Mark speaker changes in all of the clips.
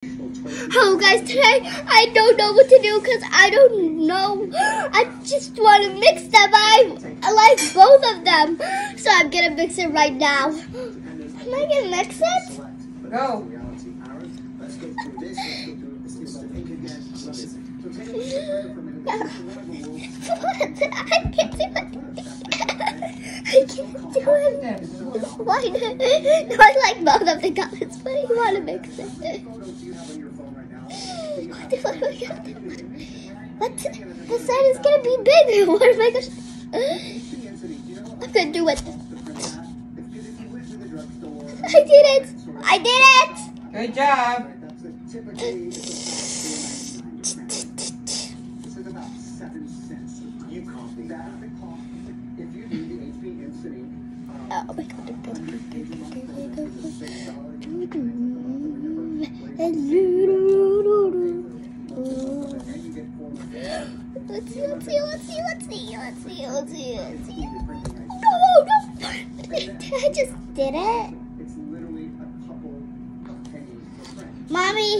Speaker 1: Hello guys, today I don't know what to do because I don't know. I just want to mix them. I like both of them. So I'm going to mix it right now. Am I going to mix it?
Speaker 2: Go.
Speaker 1: I can't do it. I can't do it. Why? No, I like both of the colors, but I want to mix it. What do I have to do? What? The sign is going to be bigger. What am I going to do? I'm going to do it. I did it. I did it.
Speaker 2: Good job.
Speaker 1: Oh my God. Let's see. No. I just did it. Mommy,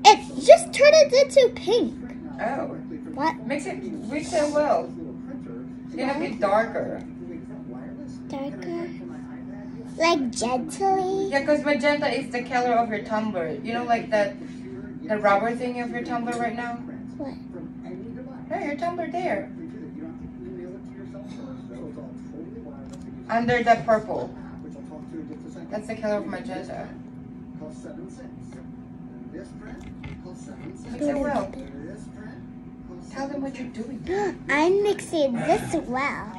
Speaker 1: it just turned it into pink.
Speaker 2: Oh.
Speaker 1: What?
Speaker 2: Mix it well. It's gonna be darker.
Speaker 1: Darker? Like gently?
Speaker 2: Yeah, because magenta is the color of your tumbler. You know, like the rubber thing of your tumbler right now?
Speaker 1: What?
Speaker 2: No, your tumbler there. Under the purple. That's the color of magenta. Mix it well. Tell them what you're doing.
Speaker 1: I'm mixing this well.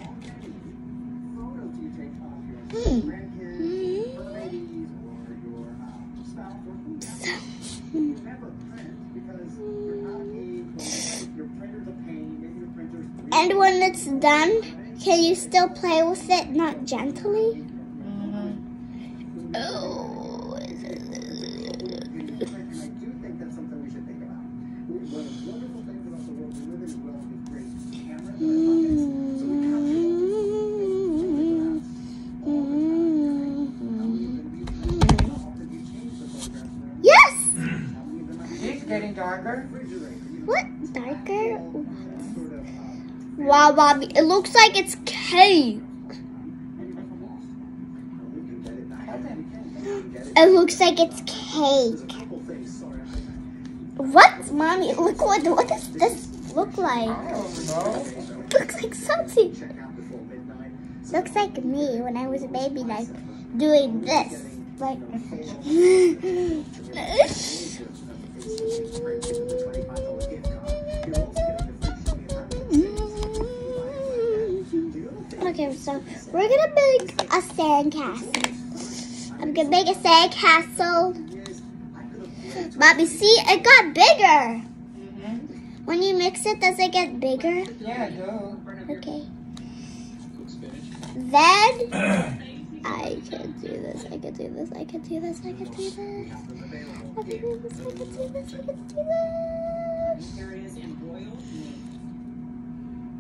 Speaker 1: And when it's done, can you still play with it, not gently? Oh. Yes!
Speaker 2: It's getting darker.
Speaker 1: What? Darker? Wow, Bobby, it looks like it's cake. It looks like it's cake. What, Mommy? Look what does this look like?
Speaker 2: I don't know.
Speaker 1: Looks like something. Looks like me when I was a baby, like doing this. Like. Okay, so we're gonna make a sandcastle. I'm gonna make a sandcastle. Bobby, see, it got bigger. When you mix it, does it get bigger?
Speaker 2: Yeah, it does.
Speaker 1: Okay. Then I can do this. I can do this. I can do this. I can do this. I can do this. I can do this. I can do this.
Speaker 3: Areas in oil,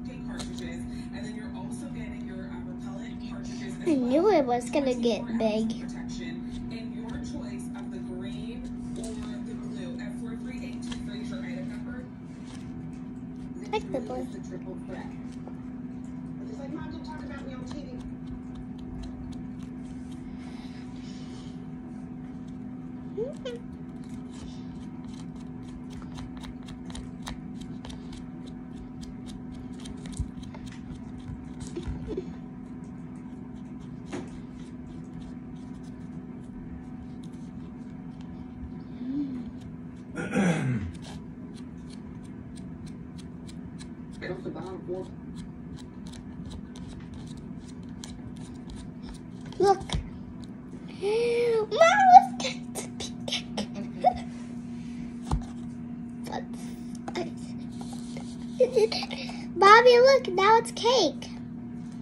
Speaker 3: pink cartridges, and then you're also getting your repellent cartridges.
Speaker 1: I knew it was gonna get big.
Speaker 3: Protection in your choice of the green or the blue. F43823 is your item number.
Speaker 1: I like the blue.
Speaker 3: The triple threat. It's like, Mom, don't talk about me on TV.
Speaker 1: Look. Mom, look at the pink. Bobby, look, now it's cake.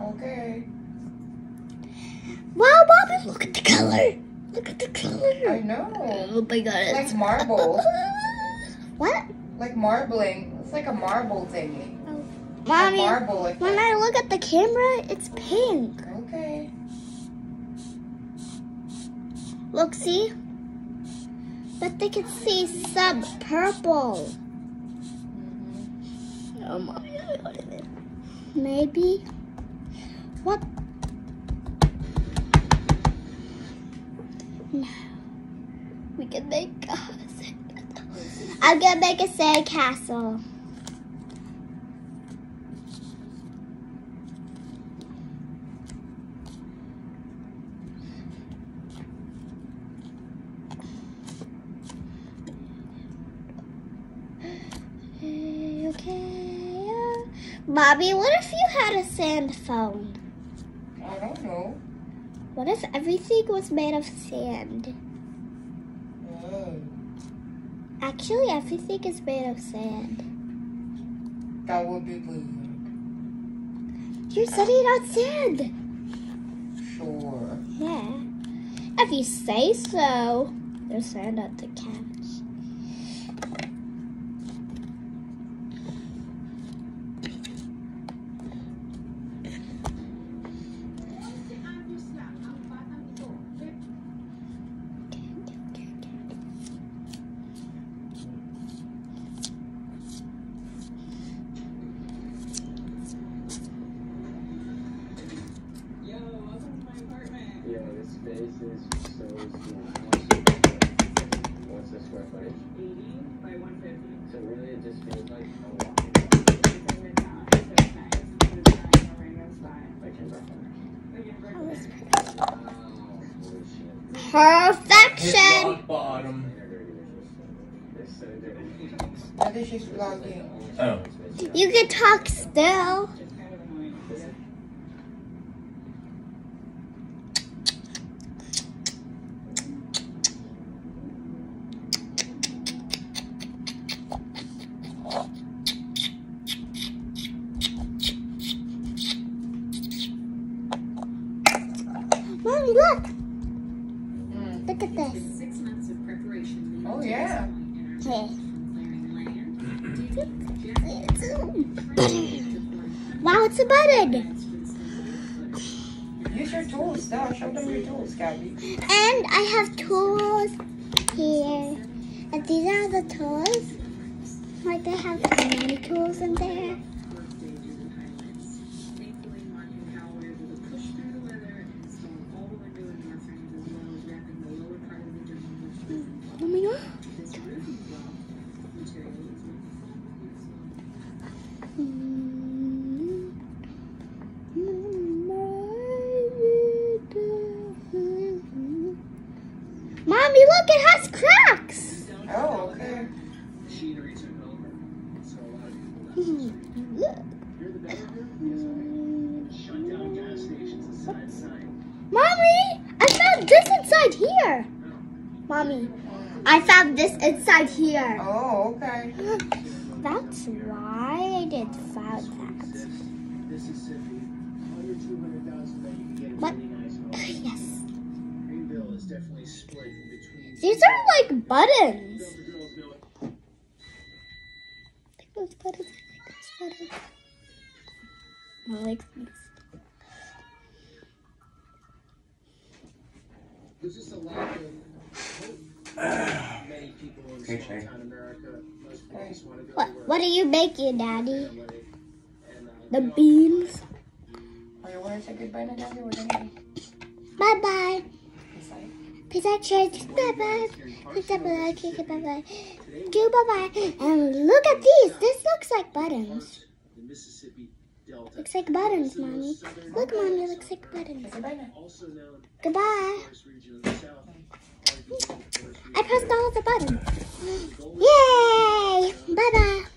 Speaker 2: Okay.
Speaker 1: Wow, Bobby, look at the color. Look at the color.
Speaker 2: I know.
Speaker 1: Oh my God.
Speaker 2: It's like marble.
Speaker 1: What?
Speaker 2: Like marbling. It's like a marble thingy.
Speaker 1: Mommy,
Speaker 2: Marble like
Speaker 1: when
Speaker 2: that.
Speaker 1: I look at the camera, it's pink.
Speaker 2: Okay.
Speaker 1: Look, see? But they can see some purple. Oh my God. Maybe. What? No. We can make a sandcastle. I'm gonna make a sandcastle. Okay. Bobby, what if you had a sand phone?
Speaker 2: I don't know.
Speaker 1: What if everything was made of sand?
Speaker 2: Oh.
Speaker 1: Actually, everything is made of sand.
Speaker 2: That would be weird.
Speaker 1: You're sitting on sand.
Speaker 2: Sure.
Speaker 1: Yeah. If you say so. There's sand at the couch.
Speaker 4: Yeah, this space is so small. What's the square footage?
Speaker 3: 80 by 150.
Speaker 4: So really it just feels like a lot.
Speaker 3: Everything is not so nice. It's not a rainbow sky.
Speaker 4: Like in Brooklyn.
Speaker 2: Hit
Speaker 1: Perfection.
Speaker 2: rock bottom.
Speaker 4: It's so good.
Speaker 2: I think she's vlogging.
Speaker 5: Oh.
Speaker 1: You can talk still.
Speaker 3: It's kind of annoying.
Speaker 1: Mommy, look. Look at this.
Speaker 3: 6 months of preparation.
Speaker 2: Oh, yeah.
Speaker 1: Hey. Wow, it's a button.
Speaker 2: Use your tools now. Show them your tools, Gabby.
Speaker 1: And I have tools here. And these are the tools. Like they have many tools in there. Oh my God. Mommy, look, it has cracks.
Speaker 2: Oh, okay.
Speaker 1: Mommy, I found this inside here. Mommy, I found this inside here.
Speaker 2: Oh, okay.
Speaker 1: That's why I did find that. What? Yes. These are like buttons. Those buttons. I like these.
Speaker 6: There's just a lack of hope. Many people in
Speaker 5: Okay,
Speaker 6: small town America, most folks want to go to work.
Speaker 1: What are you making, Daddy?
Speaker 6: And,
Speaker 1: The beans.
Speaker 2: Are you want to say goodbye now, Gabby? We're done.
Speaker 1: Bye bye.
Speaker 2: Peace out.
Speaker 1: Peace out, church. Bye bye. Peace out, bye bye. Do bye bye. And look at these. This looks like buttons.
Speaker 6: the Mississippi Delta,
Speaker 1: Looks like buttons, Mommy. Look, Mommy, it looks like buttons.
Speaker 2: Goodbye now.
Speaker 6: also known
Speaker 1: Goodbye.
Speaker 6: as the forest region of the South.
Speaker 1: I pressed all the buttons. Yay! Bye bye.